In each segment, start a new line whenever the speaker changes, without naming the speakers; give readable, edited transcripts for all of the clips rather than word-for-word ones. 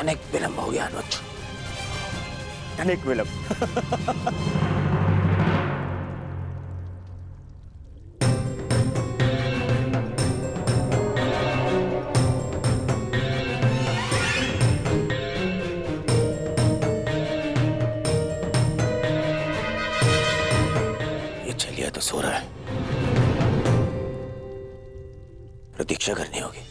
तनिक विलंब हो गया अनुज,
तनिक विलंब।
ये चलिया तो सो रहा है, प्रतीक्षा करनी होगी।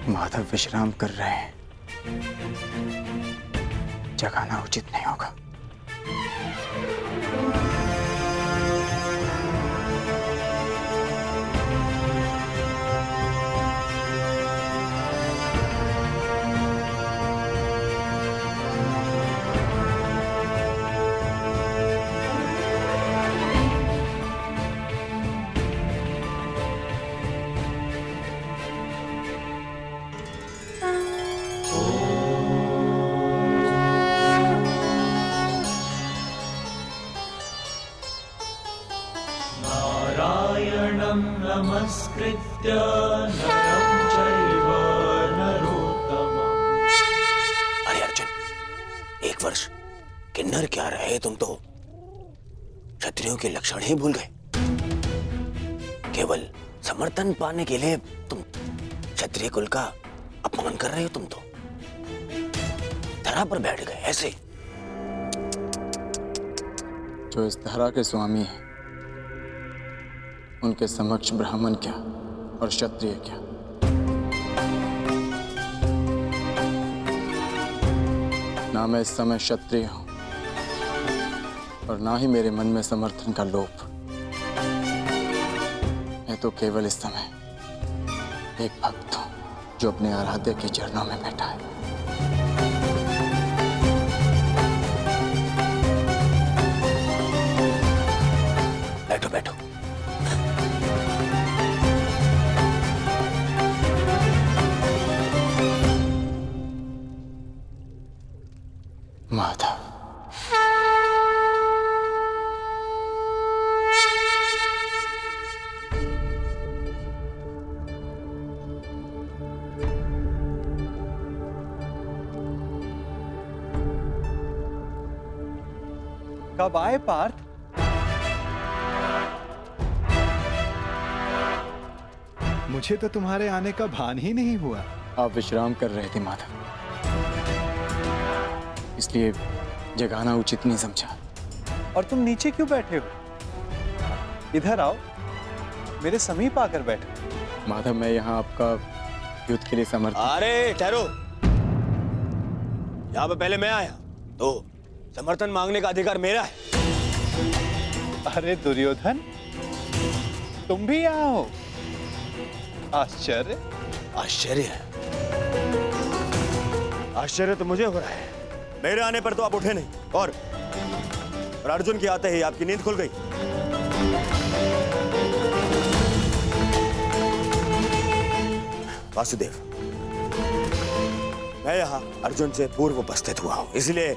माधव विश्राम कर रहे हैं, जगाना उचित नहीं होगा।
नमस्कृत्य नरं चैव नरोत्तमम्।
अरे अर्जुन, एक वर्ष किन्नर क्या रहे तुम तो क्षत्रियों के लक्षण ही भूल गए। केवल समर्थन पाने के लिए तुम क्षत्रिय कुल का अपमान कर रहे हो। तुम तो धरा पर बैठ गए ऐसे।
जो इस धरा के स्वामी हैं, उनके समक्ष ब्राह्मण क्या और क्षत्रिय क्या। ना मैं इस समय क्षत्रिय हूं और ना ही मेरे मन में समर्थन का लोभ। मैं तो केवल इस समय एक भक्त हूं जो अपने आराध्य के चरणों में बैठा है।
बैठो बैठो।
माधव,
कब आए पार्थ? मुझे तो तुम्हारे आने का भान ही नहीं हुआ।
आप विश्राम कर रहे थे माधव, इसलिए जगाना उचित नहीं समझा।
और तुम नीचे क्यों बैठे हो? इधर आओ, मेरे समीप आकर बैठो।
माधव, मैं यहाँ आपका युद्ध के लिए समर्थ।
अरे ठहरो, यहाँ पे पहले मैं आया तो समर्थन मांगने का अधिकार मेरा है।
अरे दुर्योधन, तुम भी यहाँ हो? आश्चर्य।
आश्चर्य है? आश्चर्य तो मुझे हो रहा है। मेरे आने पर तो आप उठे नहीं और अर्जुन के आते ही आपकी नींद खुल गई। वासुदेव, मैं यहाँ अर्जुन से पूर्व उपस्थित हुआ हूं, इसलिए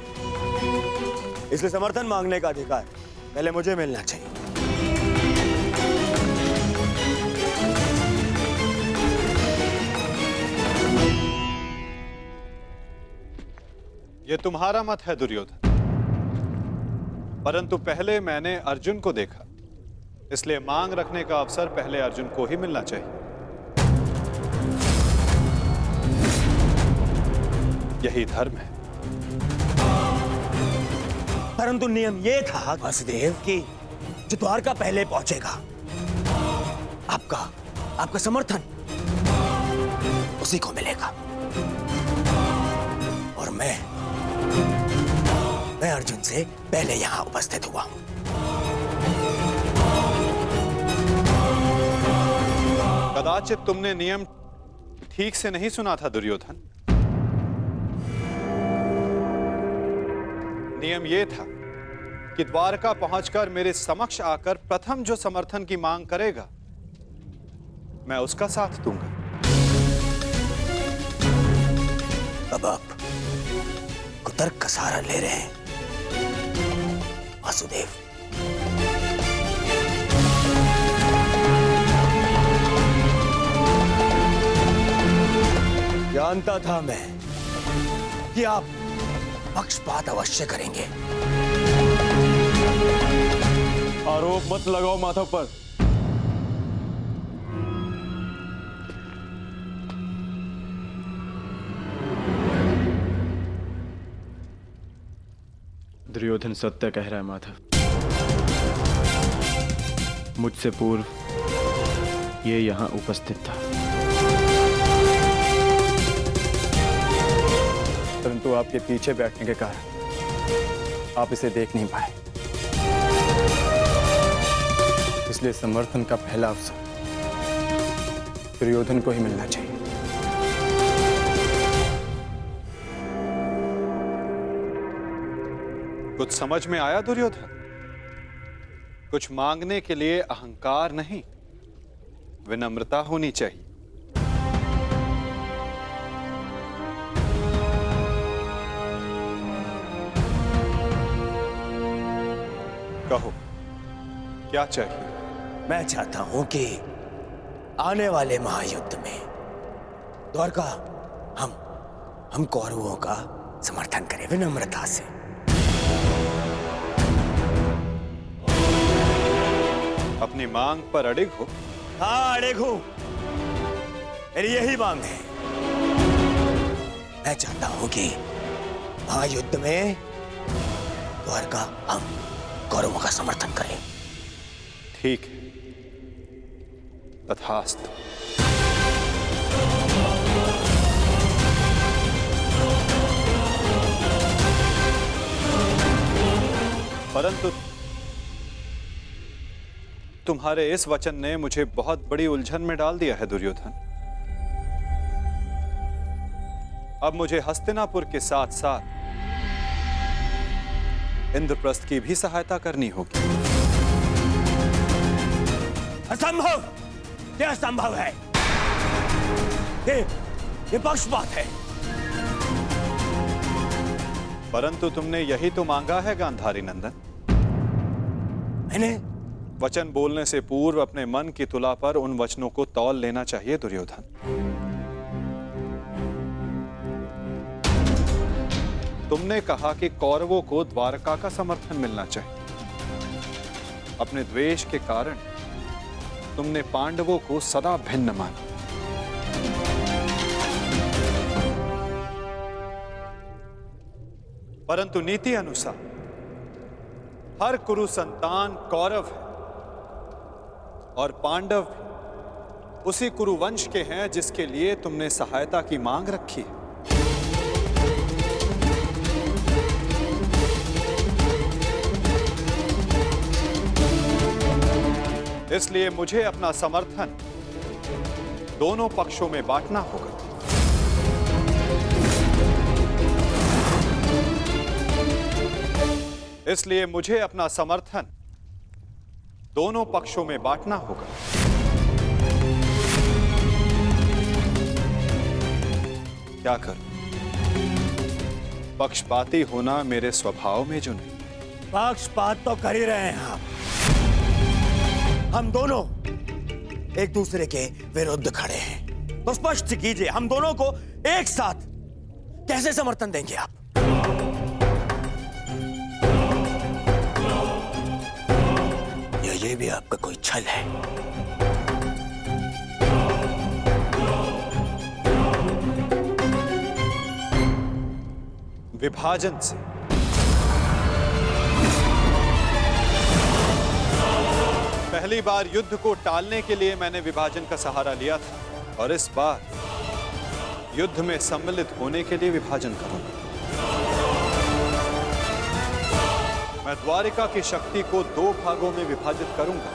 समर्थन मांगने का अधिकार पहले मुझे मिलना चाहिए।
ये तुम्हारा मत है दुर्योधन, परंतु पहले मैंने अर्जुन को देखा, इसलिए मांग रखने का अवसर पहले अर्जुन को ही मिलना चाहिए। यही धर्म है।
परंतु नियम यह था वासुदेव कि जो द्वारका पहले पहुंचेगा, आपका समर्थन उसी को मिलेगा। और मैं अर्जुन से पहले यहां उपस्थित हुआ हूं।
कदाचित तुमने नियम ठीक से नहीं सुना था दुर्योधन। नियम यह था कि द्वारका पहुंचकर मेरे समक्ष आकर प्रथम जो समर्थन की मांग करेगा मैं उसका साथ दूंगा।
अब आप कुतर्क का सहारा ले रहे हैं वासुदेव। जानता था मैं कि आप पक्षपात अवश्य करेंगे।
आरोप मत लगाओ माधव पर। दुर्योधन सत्य कह रहा है माधव। मुझसे पूर्व ये यहां उपस्थित था, परंतु आपके पीछे बैठने के कारण आप इसे देख नहीं पाए। इसलिए समर्थन का पहला अवसर दुर्योधन को ही मिलना चाहिए।
कुछ समझ में आया दुर्योधन? कुछ मांगने के लिए अहंकार नहीं, विनम्रता होनी चाहिए। कहो क्या चाहिए?
मैं चाहता हूं कि आने वाले महायुद्ध में द्वारका हम कौरवों का समर्थन करें विनम्रता से।
अपनी मांग पर अडिग हो?
हाँ, अडिग हूं। मेरी यही मांग है। मैं चाहता हूं कि महायुद्ध में द्वारका हम कौरवों का समर्थन करें।
ठीक है, तथास्तु। परंतु तुम्हारे इस वचन ने मुझे बहुत बड़ी उलझन में डाल दिया है दुर्योधन। अब मुझे हस्तिनापुर के साथ साथ इंद्रप्रस्थ की भी सहायता करनी होगी।
असंभव! यह असंभव है। ये पक्षपात है।
परंतु तुमने यही तो मांगा है गांधारी नंदन।
मैंने
वचन बोलने से पूर्व अपने मन की तुला पर उन वचनों को तौल लेना चाहिए दुर्योधन। तुमने कहा कि कौरवों को द्वारका का समर्थन मिलना चाहिए। अपने द्वेष के कारण तुमने पांडवों को सदा भिन्न माना। परंतु नीति अनुसार हर कुरु संतान कौरव है और पांडव भी उसी कुरुवंश के हैं जिसके लिए तुमने सहायता की मांग रखी है। इसलिए मुझे अपना समर्थन दोनों पक्षों में बांटना होगा। इसलिए मुझे अपना समर्थन दोनों पक्षों में बांटना होगा। क्या करूं? पक्षपाती होना मेरे स्वभाव में जो नहीं।
पक्षपात तो कर ही रहे हैं आप। हम दोनों एक दूसरे के विरुद्ध खड़े हैं, तो स्पष्ट कीजिए हम दोनों को एक साथ कैसे समर्थन देंगे आप? ये भी आपका कोई छल है?
विभाजन से पहली बार युद्ध को टालने के लिए मैंने विभाजन का सहारा लिया था और इस बार युद्ध में सम्मिलित होने के लिए विभाजन करूंगा। मैं द्वारिका की शक्ति को 2 भागों में विभाजित करूंगा।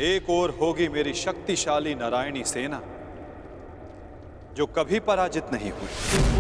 एक ओर होगी मेरी शक्तिशाली नारायणी सेना जो कभी पराजित नहीं हुई,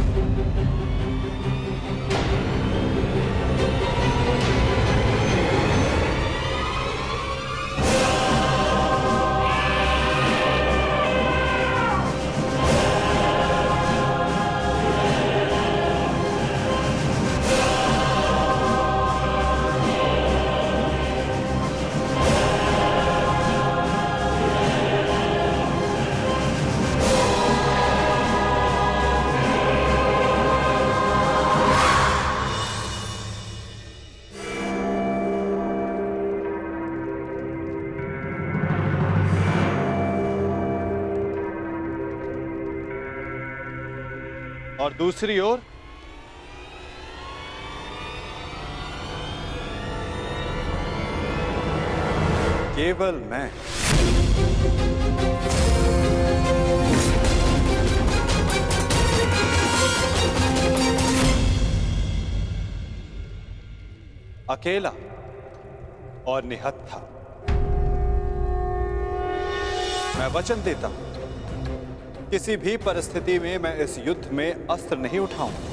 और दूसरी ओर केवल मैं। अकेला और निहत्था। मैं वचन देता हूं, किसी भी परिस्थिति में मैं इस युद्ध में अस्त्र नहीं उठाऊंगा।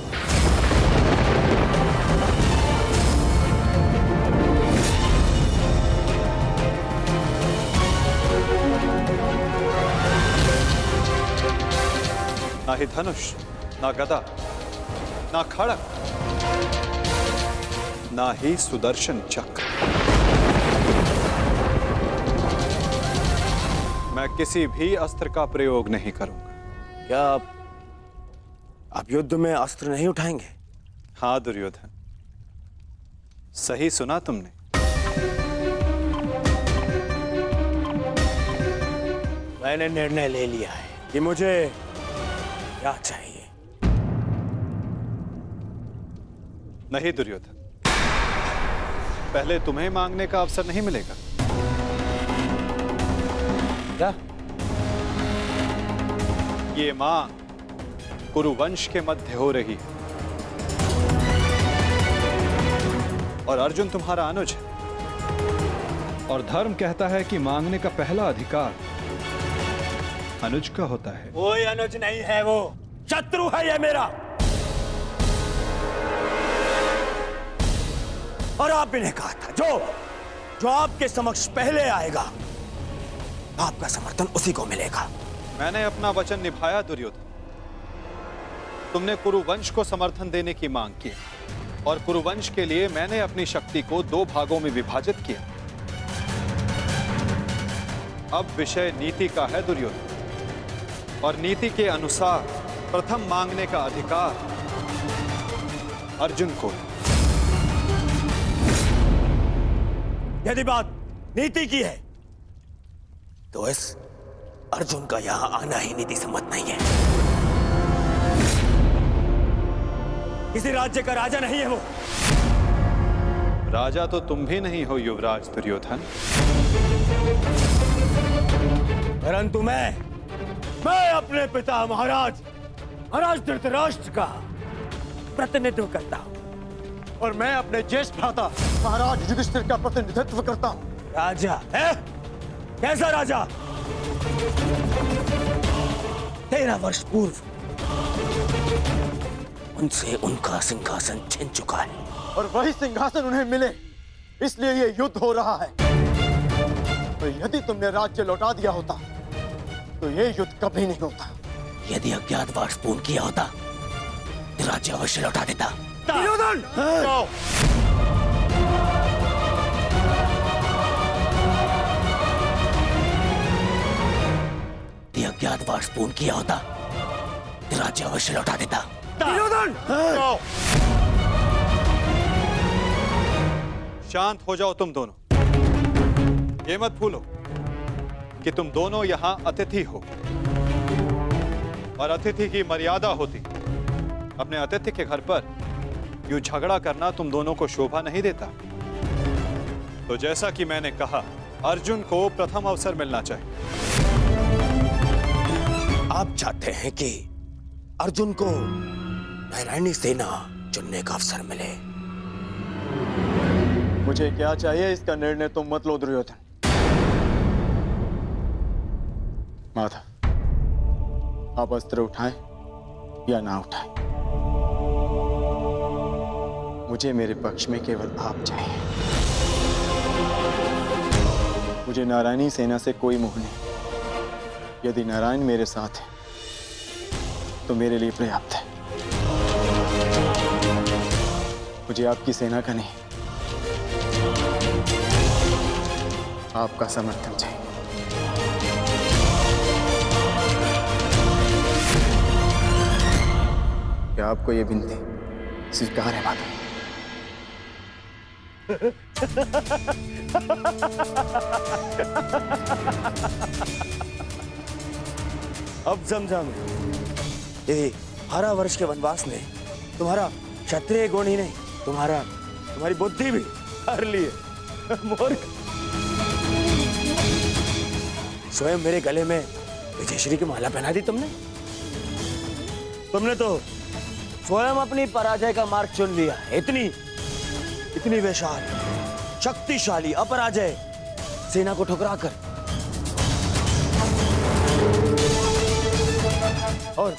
ना ही धनुष, ना गदा, ना खड़ग, ना ही सुदर्शन चक्र। मैं किसी भी अस्त्र का प्रयोग नहीं करूंगा।
क्या आप युद्ध में अस्त्र नहीं उठाएंगे?
हाँ दुर्योधन, सही सुना तुमने।
मैंने निर्णय ले लिया है कि मुझे क्या चाहिए।
नहीं दुर्योधन, पहले तुम्हें मांगने का अवसर नहीं मिलेगा।
क्या?
ये मांग कुरुवंश के मध्य हो रही है और अर्जुन तुम्हारा अनुज है,
और धर्म कहता है कि मांगने का पहला अधिकार अनुज का होता है।
कोई अनुज नहीं है, वो शत्रु है ये मेरा। और आपने ने कहा था जो आपके समक्ष पहले आएगा आपका समर्थन उसी को मिलेगा।
मैंने अपना वचन निभाया दुर्योधन। तुमने कुरुवंश को समर्थन देने की मांग की और कुरुवंश के लिए मैंने अपनी शक्ति को 2 भागों में विभाजित किया। अब विषय नीति का है दुर्योधन, और नीति के अनुसार प्रथम मांगने का अधिकार अर्जुन को।
यदि बात नीति की है तो इस अर्जुन का यहां आना ही नीति सम्मत नहीं है। किसी राज्य का राजा नहीं है वो।
राजा तो तुम भी नहीं हो युवराज दुर्योधन।
परंतु मैं अपने पिता महाराज धृतराष्ट्र का प्रतिनिधित्व करता हूं।
और मैं अपने ज्येष्ठ भ्राता महाराज युधिष्ठिर का प्रतिनिधित्व करता हूं।
राजा है? कैसा राजा? 13 वर्ष पूर्व उनसे उनका सिंहासन छिन चुका है
और वही सिंहासन उन्हें मिले, इसलिए ये युद्ध हो रहा है। तो यदि तुमने राज्य लौटा दिया होता तो ये युद्ध कभी नहीं होता।
यदि अज्ञातवास पूर्ण किया होता तो राज्य अवश्य लौटा देता।
दुर्योधन!
यदि अज्ञातवास पूर्ण किया होता तो राज्य अवश्य लौटा देता।
दुर्योधन!
शांत हो जाओ तुम दोनों। ये मत भूलो कि तुम दोनों यहां अतिथि हो और अतिथि की मर्यादा होती। अपने अतिथि के घर पर यूं झगड़ा करना तुम दोनों को शोभा नहीं देता। तो जैसा कि मैंने कहा, अर्जुन को प्रथम अवसर मिलना चाहिए।
आप चाहते हैं कि अर्जुन को नारायणी सेना चुनने का अवसर मिले।
मुझे क्या चाहिए इसका निर्णय तुम मत लो दुर्योधन।
माधव, आप अस्त्र उठाएं या ना उठाएं, मुझे मेरे पक्ष में केवल आप चाहिए। मुझे नारायणी सेना से कोई मोह नहीं। यदि नारायण मेरे साथ है तो मेरे लिए पर्याप्त है। मुझे आपकी सेना का नहीं, आपका समर्थन चाहिए। क्या आपको यह विनती स्वीकार है माधव?
अब समझा मैं। ये 12 वर्ष के वनवास ने तुम्हारा क्षत्रिय गुण ही नहीं, तुम्हारी बुद्धि भी हर ली है। मूर्ख। स्वयं मेरे गले में विजयश्री की माला पहना दी तुमने तो स्वयं अपनी पराजय का मार्ग चुन लिया। इतनी विशाल शक्तिशाली अपराजय सेना को ठुकराकर, और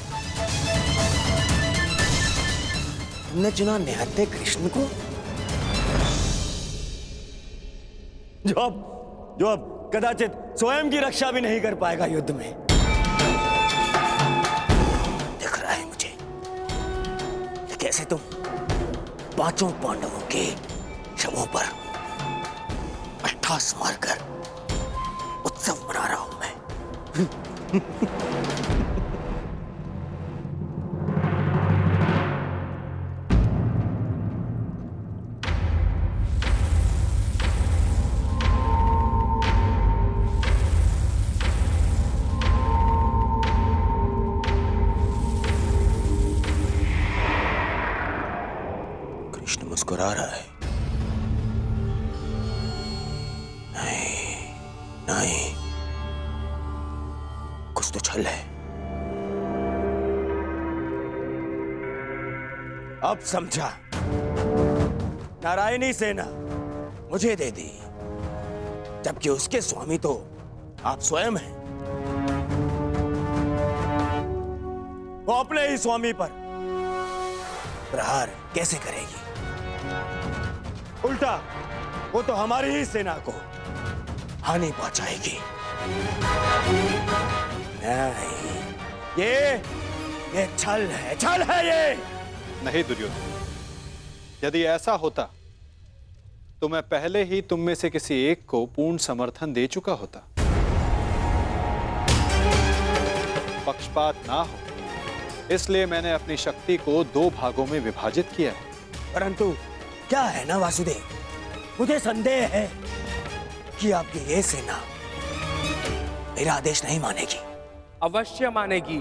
तुमने चुना निहत्थे कृष्ण को, जो अब कदाचित स्वयं की रक्षा भी नहीं कर पाएगा युद्ध में। दिख रहा है मुझे कि कैसे तुम 5 पांडवों के शवों पर अट्ठास मारकर उत्सव मना रहा हूं मैं। कृष्ण मुस्कुरा रहा है। नहीं, कुछ तो छल है। अब समझा। नारायणी सेना मुझे दे दी, जबकि उसके स्वामी तो आप स्वयं हैं। वो अपने ही स्वामी पर प्रहार कैसे करेगी? उल्टा वो तो हमारी ही सेना को हानि पहुंचाएगी। नहीं, ये छल है ये।
नहीं दुर्योधन, यदि ऐसा होता तो मैं पहले ही तुम में से किसी एक को पूर्ण समर्थन दे चुका होता। पक्षपात ना हो, इसलिए मैंने अपनी शक्ति को 2 भागों में विभाजित किया है।
परंतु क्या है ना वासुदेव, मुझे संदेह है कि आपकी ये सेना मेरा आदेश नहीं मानेगी।
अवश्य मानेगी।